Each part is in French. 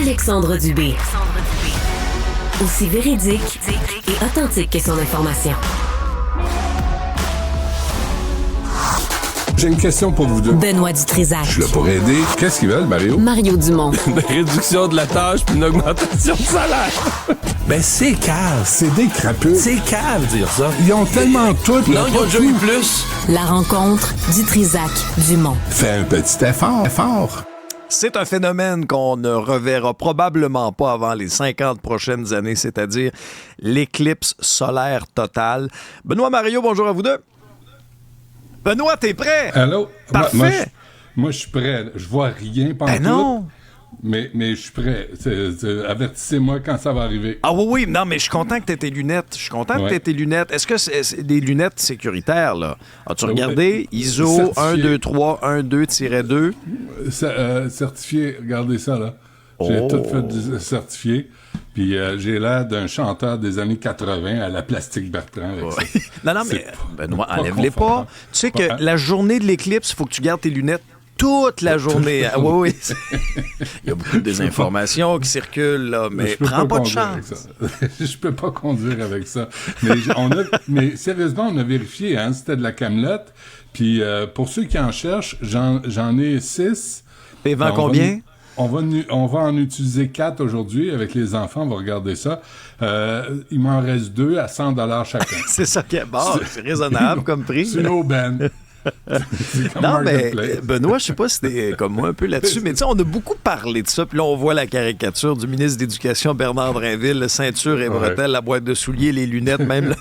Alexandre Dubé. Aussi véridique et authentique que son information. J'ai une question pour vous deux. Benoît Dutrisac. Je suis là pour aider. Qu'est-ce qu'ils veulent, Mario? Mario Dumont. Une réduction de la tâche puis une augmentation de salaire. Ben, c'est cave. C'est des crapus. C'est cave, dire ça. Ils ont tellement tout. Non, ils ont déjà eu plus. La rencontre Dutrisac-Dumont. Fais un petit effort. C'est un phénomène qu'on ne reverra probablement pas avant les 50 prochaines années, c'est-à-dire l'éclipse solaire totale. Benoît, Mario, bonjour à vous deux. Benoît, t'es prêt? Allô? Parfait. Moi, je suis prêt. Je vois rien pendant Ben non. Mais je suis prêt. Avertissez-moi quand ça va arriver. Ah oui, non, mais je suis content que t'aies tes lunettes. Est-ce que c'est des lunettes sécuritaires, là? As-tu regardé? ISO 12312-2. Certifié, regardez ça, là. J'ai tout fait certifié. Puis j'ai l'air d'un chanteur des années 80 à la Plastique Bertrand. Avec ça. Non, mais Benoît, enlève-les pas. Tu sais que la journée de l'éclipse, il faut que tu gardes tes lunettes toute la journée. Oui. Il y a beaucoup de désinformations qui circulent, là, mais prends pas de chance. Je peux pas conduire avec ça. Mais sérieusement, on a vérifié, hein, c'était de la camelote. Puis pour ceux qui en cherchent, j'en ai 6. T'es vend combien? On va en utiliser 4 aujourd'hui avec les enfants. On va regarder ça. Il m'en reste 2 à $100 chacun. C'est ça qui est bon. C'est raisonnable comme prix. C'est une aubaine. Non, mais Benoît, je sais pas si t'es comme moi un peu là-dessus, mais tu sais, on a beaucoup parlé de ça, puis là, on voit la caricature du ministre de l'Éducation, Bernard Drinville, le ceinture et bretelles, la boîte de souliers, les lunettes, même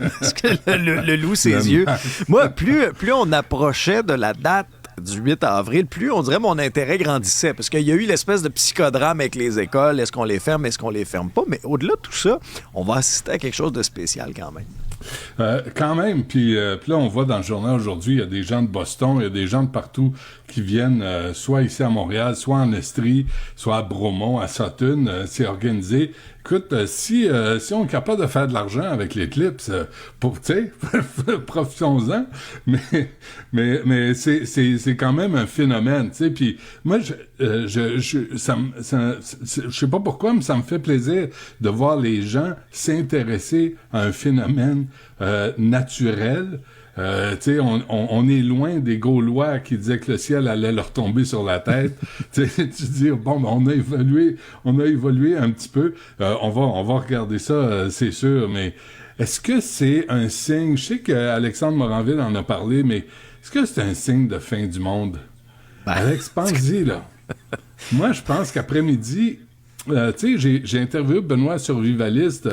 le loup, ses yeux. Moi, plus on approchait de la date du 8 avril, plus on dirait mon intérêt grandissait, parce qu'il y a eu l'espèce de psychodrame avec les écoles, est-ce qu'on les ferme, est-ce qu'on les ferme pas, mais au-delà de tout ça, on va assister à quelque chose de spécial quand même. Quand même, puis là, on voit dans le journal aujourd'hui, il y a des gens de Boston, il y a des gens de partout qui viennent, soit ici à Montréal, soit en Estrie, soit à Bromont, à Sutton, c'est organisé. Écoute, si on est capable de faire de l'argent avec l'éclipse, tu sais, profitons-en, mais c'est quand même un phénomène, tu sais, puis moi, je sais pas pourquoi, mais ça me fait plaisir de voir les gens s'intéresser à un phénomène naturel. Tu sais, on est loin des Gaulois qui disaient que le ciel allait leur tomber sur la tête. Tu dis, bon, ben, on a évolué un petit peu. On va regarder ça, c'est sûr, mais est-ce que c'est un signe? Je sais qu'Alexandre Moranville en a parlé, mais est-ce que c'est un signe de fin du monde? Alex, pense-y, là. Moi, je pense qu'après-midi, tu sais, j'ai interviewé Benoît Survivaliste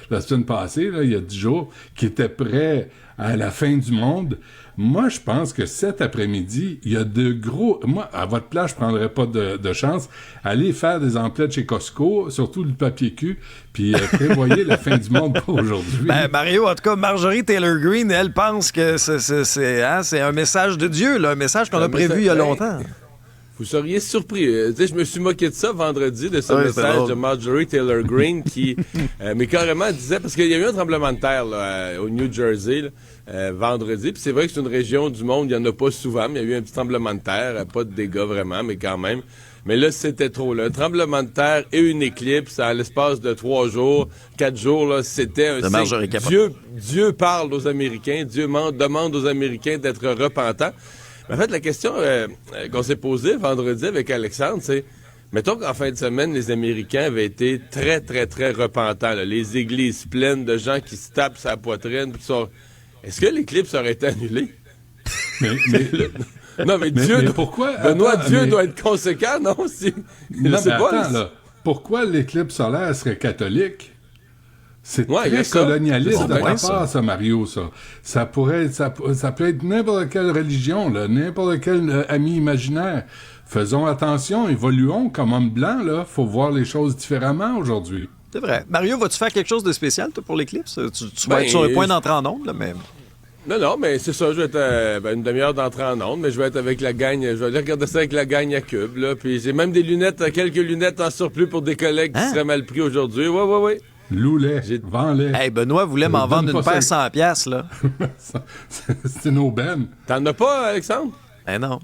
la semaine passée, là, il y a 10 jours, qui était prêt à la fin du monde. Moi, je pense que cet après-midi, il y a de gros... Moi, à votre place, je prendrais pas de chance. Allez faire des emplettes chez Costco, surtout le papier cul, puis prévoyez la fin du monde pour aujourd'hui. Ben, Mario, en tout cas, Marjorie Taylor Greene, elle pense que c'est un message de Dieu, là, un message qu'on a prévu il y a longtemps. Vous seriez surpris. Tu sais, je me suis moqué de ça vendredi, de ce message de Marjorie Taylor Greene qui, mais carrément, disait, parce qu'il y a eu un tremblement de terre là, au New Jersey vendredi, puis c'est vrai que c'est une région du monde, il n'y en a pas souvent, mais il y a eu un petit tremblement de terre, pas de dégâts vraiment, mais quand même. Mais là, c'était trop. Là. Un tremblement de terre et une éclipse à l'espace de 3 jours, 4 jours, là, c'était un signe. Dieu parle aux Américains, Dieu demande aux Américains d'être repentants. En fait, la question qu'on s'est posée vendredi avec Alexandre, c'est, mettons qu'en fin de semaine, les Américains avaient été très, très, très repentants. Là. Les églises pleines de gens qui se tapent sur la poitrine. Est-ce que l'éclipse aurait été annulée? Non, mais Dieu... Mais pourquoi? Benoît, Dieu doit être conséquent, non? Là. Pourquoi l'éclipse solaire serait catholique? C'est très colonialiste de ta part, ça, Mario, ça. Ça peut être n'importe quelle religion, là, n'importe quel ami imaginaire. Faisons attention, évoluons comme homme blanc, là. Faut voir les choses différemment aujourd'hui. C'est vrai. Mario, vas-tu faire quelque chose de spécial, toi, pour l'éclipse? Tu vas être sur le point d'entrer en onde, là, mais... Non, mais c'est ça, je vais être une demi-heure d'entrée en onde, mais je vais être avec la gang, je vais aller regarder ça avec la gang à Cube, là, puis j'ai même des lunettes, quelques lunettes en surplus pour des collègues qui seraient mal pris aujourd'hui. Oui. Loue-les, vends-les. Hey, Benoît voulait m'en vendre une paire 100$, là. C'est une aubaine. T'en as pas, Alexandre? Ben non.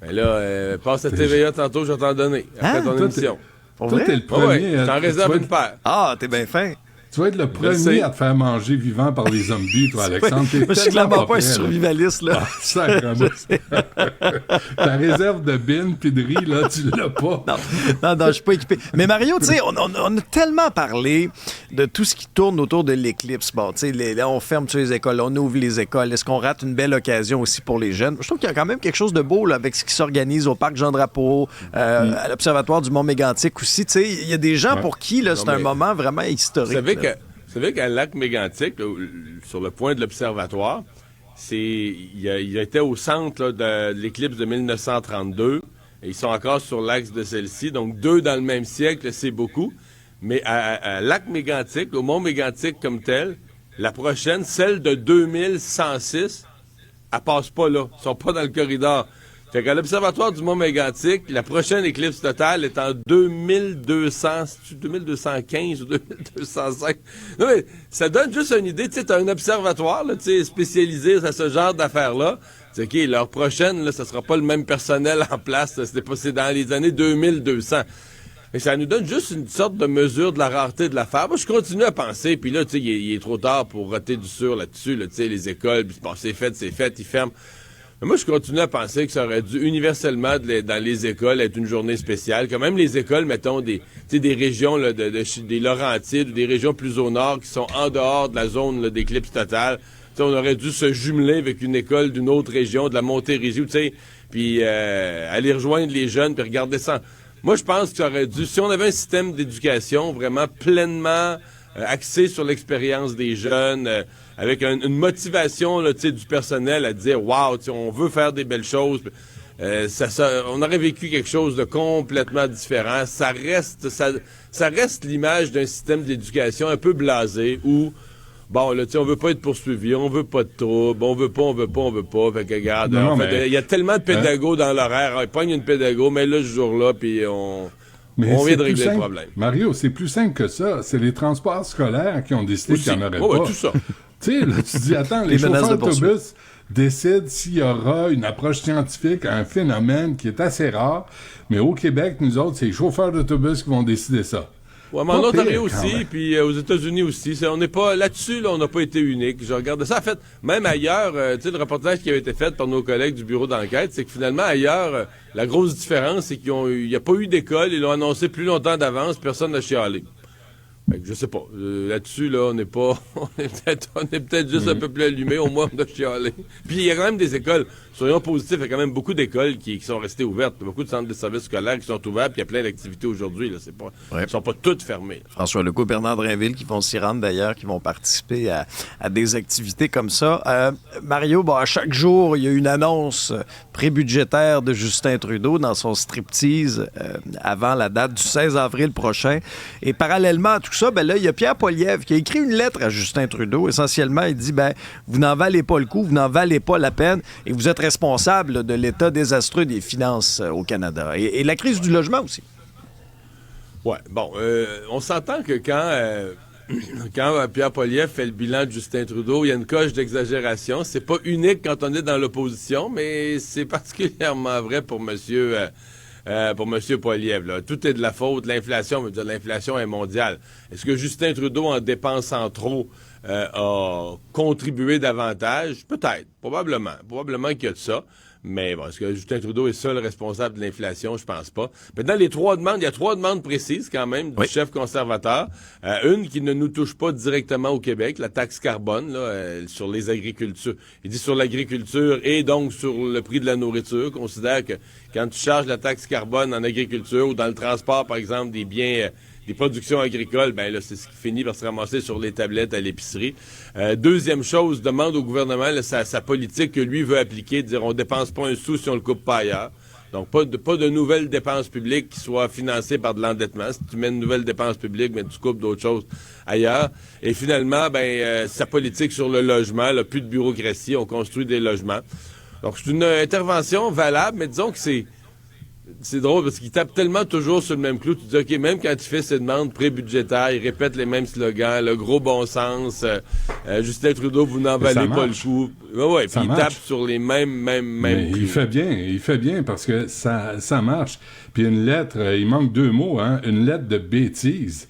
Ben là, passe à TVA tantôt, je vais t'en donner, après ton émission. Pour Toi, vrai? t'es le premier. T'en réserves une paire. Ah, t'es bien fin. Tu vas être le premier à te faire manger vivant par les zombies, toi, Alexandre. Moi, je suis clairement pas un survivaliste, là. Ah, sacrément. Ta réserve de bines pis de riz, là, tu l'as pas. Non, je suis pas équipé. Mais Mario, tu sais, on a tellement parlé de tout ce qui tourne autour de l'éclipse. Bon, tu sais, là, on ferme toutes les écoles, on ouvre les écoles. Est-ce qu'on rate une belle occasion aussi pour les jeunes? Je trouve qu'il y a quand même quelque chose de beau là, avec ce qui s'organise au Parc Jean-Drapeau, à l'Observatoire du Mont-Mégantic aussi. Tu sais, il y a des gens pour qui là, c'est un moment vraiment historique. Vous savez qu'à Lac Mégantic, là, sur le point de l'Observatoire, il a été au centre là, de l'éclipse de 1932. Et ils sont encore sur l'axe de celle-ci. Donc, 2 dans le même siècle, c'est beaucoup. Mais à Lac Mégantic, au Mont Mégantic comme tel, la prochaine, celle de 2106, elle passe pas là. Ils sont pas dans le corridor. Fait qu'à l'Observatoire du Mont Mégantic, la prochaine éclipse totale est en 2215 ou 2205. Non, mais ça donne juste une idée. Tu sais, t'as un observatoire là, spécialisé à ce genre d'affaires-là. C'est OK, leur prochaine, là, ça sera pas le même personnel en place. C'est dans les années 2200. Et ça nous donne juste une sorte de mesure de la rareté de l'affaire. Moi, je continue à penser, puis là, tu sais, il est trop tard pour roter du sur là-dessus, là, tu sais, les écoles, puis bon, c'est fait, ils ferment. Mais moi, je continue à penser que ça aurait dû universellement, dans les écoles, être une journée spéciale. Quand même les écoles, mettons, des régions là, des Laurentides ou des régions plus au nord qui sont en dehors de la zone là, d'éclipse totale. T'sais, on aurait dû se jumeler avec une école d'une autre région, de la Montérégie, tu sais, puis aller rejoindre les jeunes, puis regarder ça. Moi, je pense que ça aurait dû... Si on avait un système d'éducation vraiment pleinement axé sur l'expérience des jeunes, avec une motivation là, du personnel à dire « Wow, on veut faire des belles choses », on aurait vécu quelque chose de complètement différent. Ça reste l'image d'un système d'éducation un peu blasé où... Bon, là, tu sais, on veut pas être poursuivi, on veut pas de trouble, on veut pas. Fait que, regarde, il y a tellement de pédagogues dans l'horaire. Ils pognent une pédago, mais là, ce jour-là, puis on vient de régler le problème. Mario, c'est plus simple que ça. C'est les transports scolaires qui ont décidé qu'il n'y en aurait pas. Ouais, tout ça. Tu sais, là, tu dis, attends, les chauffeurs d'autobus décident s'il y aura une approche scientifique à un phénomène qui est assez rare. Mais au Québec, nous autres, c'est les chauffeurs d'autobus qui vont décider ça. Ouais, mais en Ontario aussi, puis aux États-Unis aussi. On n'est pas là-dessus, là, on n'a pas été unique. Je regarde ça. En fait, même ailleurs, tu sais, le reportage qui avait été fait par nos collègues du bureau d'enquête, c'est que finalement, ailleurs, la grosse différence, c'est qu'il n'y a pas eu d'école. Ils l'ont annoncé plus longtemps d'avance. Personne n'a chialé. Fait que je sais pas. Là-dessus, là, on est peut-être juste un peu plus allumé. Au moins, on a chialé. Puis il y a quand même des écoles. Soyons positifs, il y a quand même beaucoup d'écoles qui sont restées ouvertes. Beaucoup de centres de services scolaires qui sont ouverts, puis il y a plein d'activités aujourd'hui. Là. Ils sont pas toutes fermées. François Legault, Bernard Drinville qui vont s'y rendre d'ailleurs, qui vont participer à des activités comme ça. Mario, à chaque jour, il y a une annonce prébudgétaire de Justin Trudeau dans son striptease avant la date du 16 avril prochain. Et parallèlement à tout ça, là, il y a Pierre Poilievre qui a écrit une lettre à Justin Trudeau. Essentiellement, il dit, vous n'en valez pas le coup, vous n'en valez pas la peine et vous êtes responsable là, de l'état désastreux des finances au Canada. Et la crise du logement aussi. Ouais, bon, on s'entend que quand Pierre Poilievre fait le bilan de Justin Trudeau, il y a une coche d'exagération. C'est pas unique quand on est dans l'opposition, mais c'est particulièrement vrai pour monsieur Poilievre. Là. Tout est de la faute. L'inflation, l'inflation est mondiale. Est-ce que Justin Trudeau, en dépensant trop, a contribué davantage? Peut-être. Probablement. Probablement qu'il y a de ça. Mais bon, est-ce que Justin Trudeau est seul responsable de l'inflation? Je pense pas. Maintenant, il y a 3 demandes précises quand même du chef conservateur. Une qui ne nous touche pas directement au Québec, la taxe carbone là, sur les agricultures. Il dit sur l'agriculture et donc sur le prix de la nourriture. Considère que quand tu charges la taxe carbone en agriculture ou dans le transport, par exemple, des biens... des productions agricoles, là, c'est ce qui finit par se ramasser sur les tablettes à l'épicerie. Deuxième chose, demande au gouvernement là, sa politique que lui veut appliquer, de dire on dépense pas un sou si on le coupe pas ailleurs. Donc, pas de nouvelles dépenses publiques qui soient financées par de l'endettement. Si tu mets une nouvelle dépense publique, mais tu coupes d'autres choses ailleurs. Et finalement, sa politique sur le logement, là, plus de bureaucratie, on construit des logements. Donc, c'est une intervention valable, mais disons que c'est... c'est drôle parce qu'il tape tellement toujours sur le même clou. Tu dis, OK, même quand il fait ses demandes pré-budgétaires, il répète les mêmes slogans, le gros bon sens, Justin Trudeau, vous n'en valez pas le coup. Ouais, puis il tape sur les mêmes clous. Il fait bien parce que ça marche. Puis une lettre, il manque 2 mots, hein, une lettre de bêtise.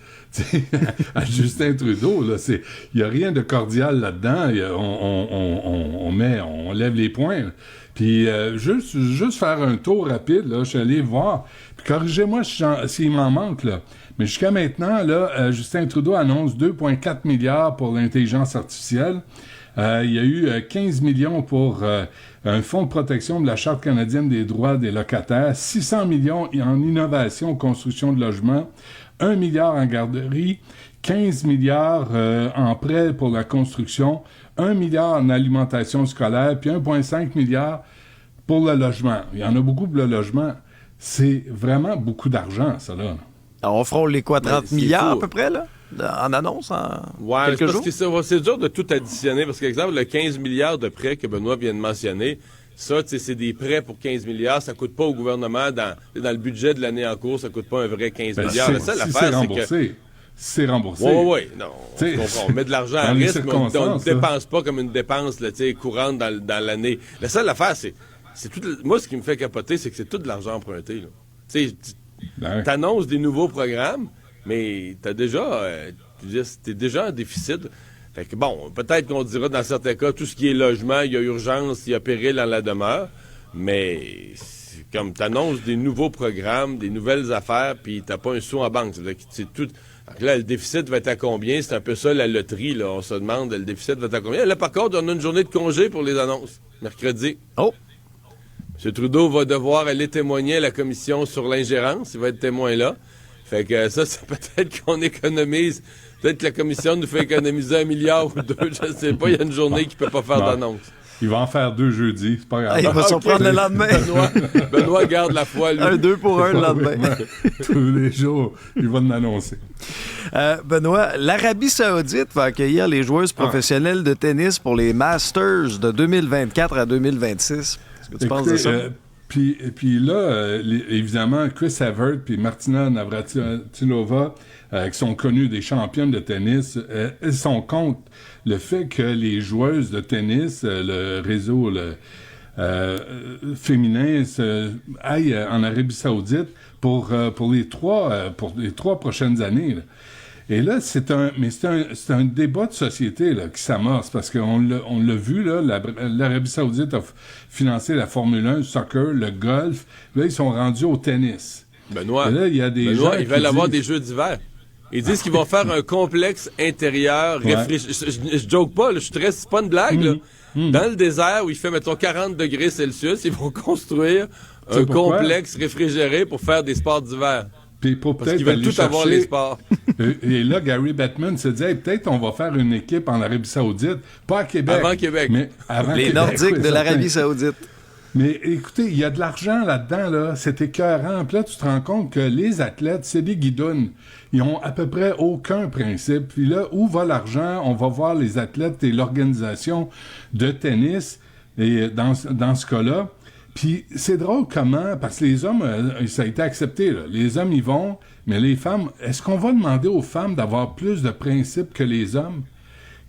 À Justin Trudeau, là, il n'y a rien de cordial là-dedans. On lève les poings. Puis juste faire un tour rapide, là, je suis allé voir. Puis corrigez-moi s'il m'en manque, là. Mais jusqu'à maintenant, là, Justin Trudeau annonce 2,4 milliards pour l'intelligence artificielle. Il y a eu 15 millions pour un fonds de protection de la Charte canadienne des droits des locataires, 600 millions en innovation, construction de logements, 1 milliard en garderie, 15 milliards en prêts pour la construction, 1 milliard en alimentation scolaire, puis 1,5 milliard pour le logement. Il y en a beaucoup pour le logement. C'est vraiment beaucoup d'argent, ça, là. Alors, on frôle les quoi, 30 milliards fou. À peu près, là? En annonce, quelques jours? Parce que c'est dur de tout additionner, parce qu'exemple, le 15 milliards de prêts que Benoît vient de mentionner, ça, c'est des prêts pour 15 milliards, ça coûte pas au gouvernement, dans le budget de l'année en cours, ça coûte pas un vrai 15 milliards. C'est remboursé. C'est remboursé. Oui, non, on comprend. On met de l'argent à risque, mais on ne dépense pas comme une dépense là, courante dans l'année. La seule affaire, c'est tout. Moi, ce qui me fait capoter, c'est que c'est tout de l'argent emprunté. Tu annonces des nouveaux programmes, mais t'es déjà en déficit. Fait que bon, peut-être qu'on dira dans certains cas, tout ce qui est logement, il y a urgence, il y a péril dans la demeure, mais comme t'annonces des nouveaux programmes, des nouvelles affaires, puis t'as pas un sou en banque. C'est tout. Là, le déficit va être à combien? C'est un peu ça la loterie, là. On se demande, le déficit va être à combien? Là, par contre, on a une journée de congé pour les annonces. Mercredi. Oh! M. Trudeau va devoir aller témoigner à la commission sur l'ingérence. Il va être témoin là. Fait que ça, c'est peut-être qu'on économise. Peut-être que la commission nous fait économiser 1 milliard ou 2. Je ne sais pas. Il y a une journée qui ne peut pas faire d'annonce. Il va en faire 2 jeudis, c'est pas grave. Il va s'en prendre le lendemain. Benoît garde la foi, lui. 2 pour 1 le lendemain. Tous les jours, il va nous annoncer. Benoît, l'Arabie Saoudite va accueillir les joueuses professionnelles de tennis pour les Masters de 2024 à 2026. Est-ce que tu penses de ça? Puis là, évidemment, Chris Evert puis Martina Navratilova, qui sont connues des championnes de tennis, elles sont contre le fait que les joueuses de tennis, le réseau féminin, aillent en Arabie Saoudite pour les 3 prochaines années. Là. Et là, c'est un débat de société là, qui s'amorce, parce qu'on l'a vu, là, l'Arabie Saoudite a financé la Formule 1, le soccer, le golf. Là, ils sont rendus au tennis. Benoît, et là, il y a des gens ils veulent avoir des jeux d'hiver. Ils disent qu'ils vont faire un complexe intérieur je joke pas, là, c'est pas une blague. Là. Dans le désert où il fait, mettons, 40 degrés Celsius, ils vont construire un complexe réfrigéré pour faire des sports d'hiver. Puis pour parce qu'ils veulent tout avoir les sports. Et là, Gary Bettman se dit, peut-être on va faire une équipe en Arabie Saoudite, pas à Québec. Avant Québec. Mais avant les Québec, Nordiques de l'Arabie Saoudite. Mais écoutez, il y a de l'argent là-dedans, là. C'est écœurant. Puis là, tu te rends compte que les athlètes, c'est des guidounes. Ils ont à peu près aucun principe. Puis là, où va l'argent? On va voir les athlètes et l'organisation de tennis. Et dans ce cas-là, puis c'est drôle comment, parce que les hommes, ça a été accepté, là. Les hommes y vont, mais les femmes, est-ce qu'on va demander aux femmes d'avoir plus de principes que les hommes?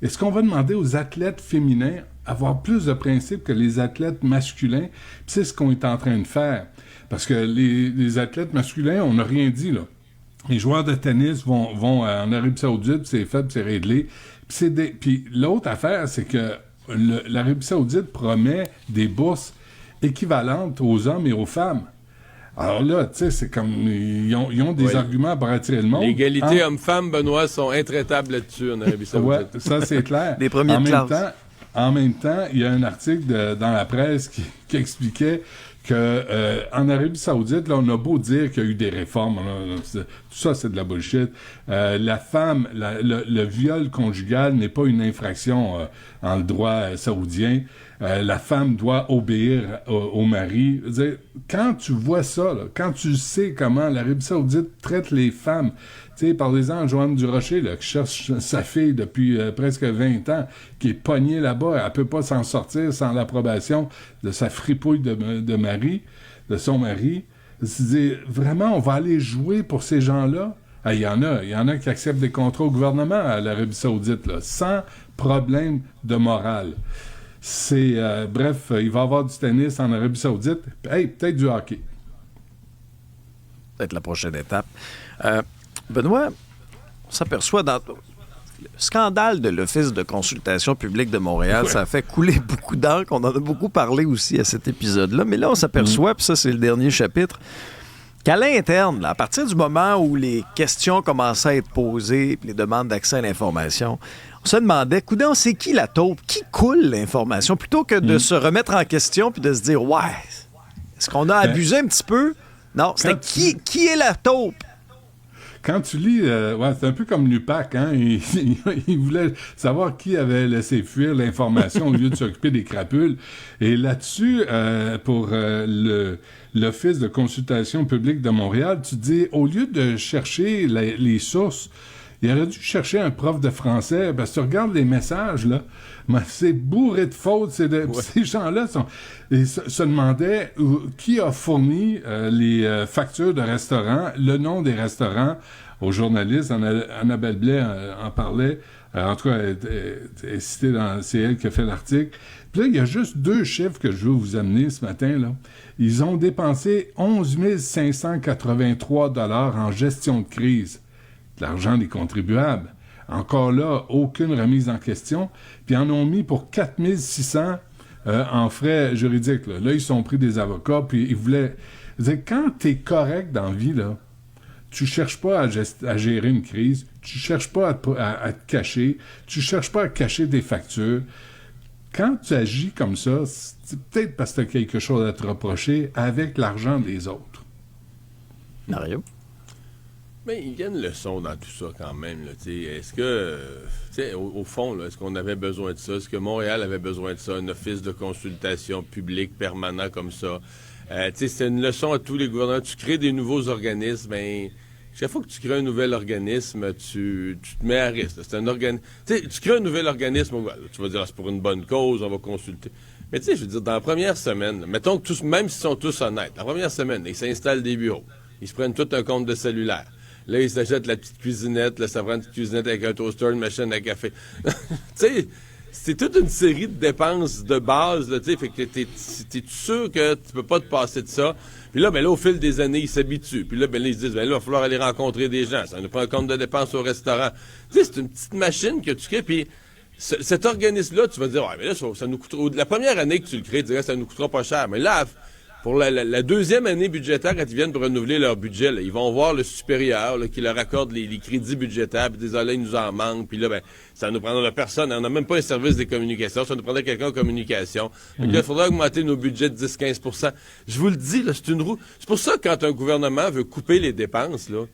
Est-ce qu'on va demander aux athlètes féminins d'avoir plus de principes que les athlètes masculins? Puis c'est ce qu'on est en train de faire. Parce que les athlètes masculins, on n'a rien dit, là. Les joueurs de tennis vont en Arabie Saoudite, c'est fait, c'est réglé. Puis l'autre affaire, c'est que l'Arabie Saoudite promet des bourses équivalentes aux hommes et aux femmes. Alors là, tu sais, c'est comme... Ils ont des arguments pour attirer le monde. L'égalité homme-femme, Benoît, sont intraitables là-dessus en Arabie Saoudite. Ouais, ça, c'est clair. Des premiers de classe. En même temps, il y a un article dans la presse qui expliquait que en Arabie Saoudite, là, on a beau dire qu'il y a eu des réformes, là, tout ça, c'est de la bullshit. La femme, le viol conjugal n'est pas une infraction en le droit saoudien. La femme doit obéir au mari. Je veux dire, quand tu vois ça, là, quand tu sais comment l'Arabie Saoudite traite les femmes, tu sais, parlez-en à Joanne Durocher, là, qui cherche sa fille depuis presque 20 ans, qui est pognée là-bas, elle peut pas s'en sortir sans l'approbation de sa fripouille de son mari. Vraiment, on va aller jouer pour ces gens-là? Il y en a qui acceptent des contrats au gouvernement à l'Arabie Saoudite, là, sans problème de morale. Bref, il va y avoir du tennis en Arabie Saoudite. Peut-être du hockey. Peut-être la prochaine étape. Benoît, on s'aperçoit dans le scandale de l'Office de consultation publique de Montréal, ça a fait couler beaucoup d'encre. On en a beaucoup parlé aussi à cet épisode-là. Mais là, on s'aperçoit, puis ça, c'est le dernier chapitre, qu'à l'interne, là, à partir du moment où les questions commençaient à être posées, puis les demandes d'accès à l'information, on se demandait, coudonc, c'est qui la taupe? Qui coule l'information? Plutôt que de se remettre en question puis de se dire, ouais, est-ce qu'on a abusé un petit peu? Non, c'était qui est la taupe? Quand tu lis, c'est un peu comme l'UPAC, hein? Il voulait savoir qui avait laissé fuir l'information au lieu de s'occuper des crapules. Et là-dessus, pour l'Office de consultation publique de Montréal, tu dis, au lieu de chercher les sources, il aurait dû chercher un prof de français, parce que tu regardes les messages, là, c'est bourré de fautes. Ces gens-là se demandaient qui a fourni les factures de restaurants, le nom des restaurants aux journalistes. Annabelle Blais en parlait. En tout cas, elle est citée c'est elle qui a fait l'article. Puis là, il y a juste 2 chiffres que je veux vous amener ce matin, là. Ils ont dépensé 11 583 $ en gestion de crise. L'argent des contribuables. Encore là, aucune remise en question. Puis ils en ont mis pour 4 600 en frais juridiques. Là, ils sont pris des avocats, puis ils voulaient... Quand t'es correct dans la vie, là, tu cherches pas à gérer une crise, tu cherches pas à te cacher, tu cherches pas à cacher des factures. Quand tu agis comme ça, c'est peut-être parce que tu as quelque chose à te reprocher avec l'argent des autres. Mario? Mais il y a une leçon dans tout ça quand même. Là, est-ce que, au fond, là, est-ce qu'on avait besoin de ça? Est-ce que Montréal avait besoin de ça? Un office de consultation publique permanent comme ça? C'est une leçon à tous les gouvernements. Tu crées des nouveaux organismes, ben, chaque fois que tu crées un nouvel organisme, tu te mets à risque. C'est un tu crées un nouvel organisme, tu vas dire c'est pour une bonne cause, on va consulter. Mais je veux dire, dans la première semaine, là, mettons que même s'ils sont tous honnêtes, la première semaine, ils s'installent des bureaux, ils se prennent tout un compte de cellulaire. Là, ils s'achètent la petite cuisinette, là, ça prend une petite cuisinette avec un toaster, une machine à café. C'est toute une série de dépenses de base, là, fait que t'es sûr que tu peux pas te passer de ça. Puis là, au fil des années, ils s'habituent. Puis là, ils se disent, là, il va falloir aller rencontrer des gens. Ça nous prend un compte de dépenses au restaurant. C'est une petite machine que tu crées, puis cet organisme-là, tu vas dire, ouais, mais là, ça nous coûtera... La première année que tu le crées, tu dirais, ça nous coûtera pas cher. Mais là, pour la deuxième année budgétaire, quand ils viennent pour renouveler leur budget, là, ils vont voir le supérieur là, qui leur accorde les crédits budgétaires, puis désolé, il nous en manque, puis là, ça nous prendra personne. On n'a même pas un service des communications, ça nous prendrait quelqu'un en communication. Donc là, il faudra augmenter nos budgets de 10-15 %. Je vous le dis, là, c'est une roue. C'est pour ça que quand un gouvernement veut couper les dépenses, là,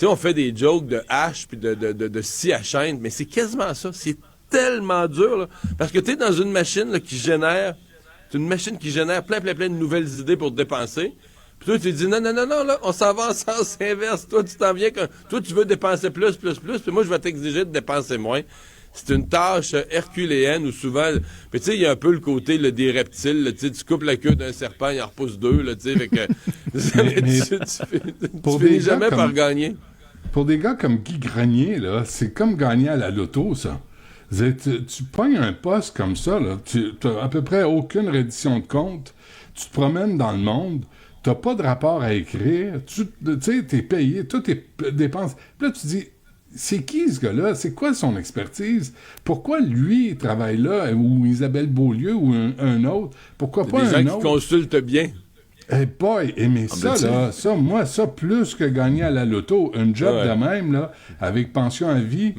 on fait des jokes de hache puis de scie à chaîne, mais c'est quasiment ça. C'est tellement dur, là, parce que t'es dans une machine là, qui génère... C'est une machine qui génère plein de nouvelles idées pour dépenser. Puis toi, tu dis, non, là, on s'en va en sens inverse. Toi, tu t'en viens toi, tu veux dépenser plus, puis moi, je vais t'exiger de dépenser moins. C'est une tâche herculéenne où souvent, puis tu sais, il y a un peu le côté là, des reptiles, là, tu coupes la queue d'un serpent, il en repousse 2, là, tu sais, fait que tu finis jamais par gagner. Pour des gars comme Guy Grenier, là, c'est comme gagner à la loto, ça. Tu pognes un poste comme ça, là, tu n'as à peu près aucune reddition de compte, tu te promènes dans le monde, tu n'as pas de rapport à écrire, tu sais, tu es payé, toutes tes dépenses. Puis là, tu dis, c'est qui ce gars-là? C'est quoi son expertise? Pourquoi lui il travaille là, ou Isabelle Beaulieu, ou un autre? Pourquoi pas un autre? Des gens qui consultent bien. Eh boy, mais ça, plus que gagner à la loto, un job de même, là, avec pension à vie,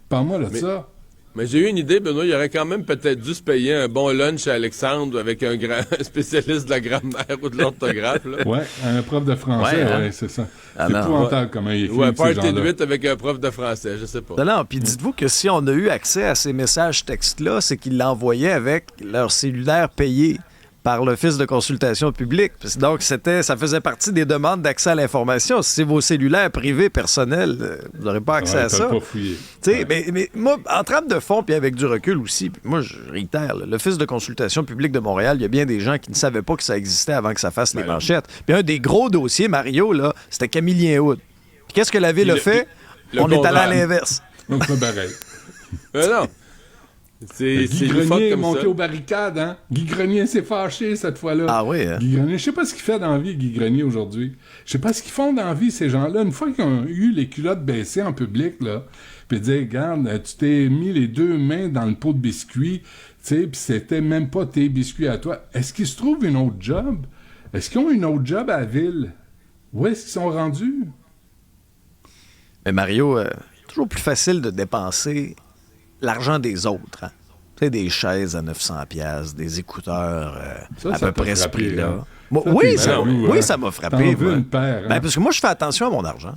parle-moi de ça. Mais j'ai eu une idée, Benoît, il aurait quand même peut-être dû se payer un bon lunch à Alexandre avec un spécialiste de la grammaire ou de l'orthographe. Là. Ouais, un prof de français, c'est ça. C'est épouvantable comment il écrit. Ou un party de 8 avec un prof de français, je sais pas. Non, puis dites-vous que si on a eu accès à ces messages textes-là, c'est qu'ils l'envoyaient avec leur cellulaire payé. par l'Office de consultation publique. Donc, ça faisait partie des demandes d'accès à l'information. Si c'est vos cellulaires privés, personnels, vous n'aurez pas accès à ça. Pas fouillé. Mais moi, en trame de fond, puis avec du recul aussi, moi, je réitère, l'Office de consultation publique de Montréal, il y a bien des gens qui ne savaient pas que ça existait avant que ça fasse les manchettes. Puis un des gros dossiers, Mario, là, c'était Camillien Hood. Puis qu'est-ce que la Ville a fait? On est allé à l'inverse. Donc, c'est pareil. Non. Guy Grenier est monté aux barricades, hein? Guy Grenier s'est fâché cette fois-là. Ah oui, hein? Guy Grenier, je sais pas ce qu'il fait dans la vie, Guy Grenier, aujourd'hui. Je sais pas ce qu'ils font dans la vie, ces gens-là. Une fois qu'ils ont eu les culottes baissées en public, là, puis dire, regarde, tu t'es mis les 2 mains dans le pot de biscuits, tu sais, puis c'était même pas tes biscuits à toi. Est-ce qu'ils se trouvent une autre job? Est-ce qu'ils ont une autre job à la ville? Où est-ce qu'ils sont rendus? Mais Mario, toujours plus facile de dépenser l'argent des autres, hein? Tu sais, des chaises à 900$, des écouteurs à peu près ce prix-là. Hein? Ça m'a frappé. Une paire, hein? Parce que moi, je fais attention à mon argent.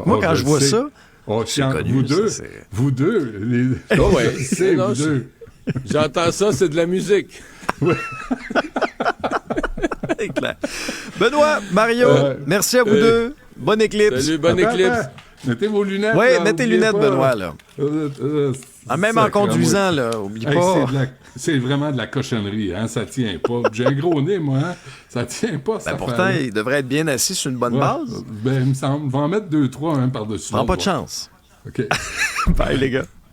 Moi, quand je vois ça, c'est connu. Vous deux, vous deux. J'entends ça, c'est de la musique. Ouais. C'est clair. Benoît, Mario, merci à vous deux. Bonne éclipse. Salut, bonne éclipse. Mettez vos lunettes. Oui, là, mettez les lunettes, pas. Benoît, là. Même en conduisant, là, oublie pas. C'est vraiment de la cochonnerie, hein, ça tient pas. J'ai un gros nez, moi, hein, ça tient pas, ça. Pourtant, il devrait être bien assis sur une bonne base. Il me semble. On va en mettre 2-3 par-dessus. Prends pas de chance. OK. Bye, les gars.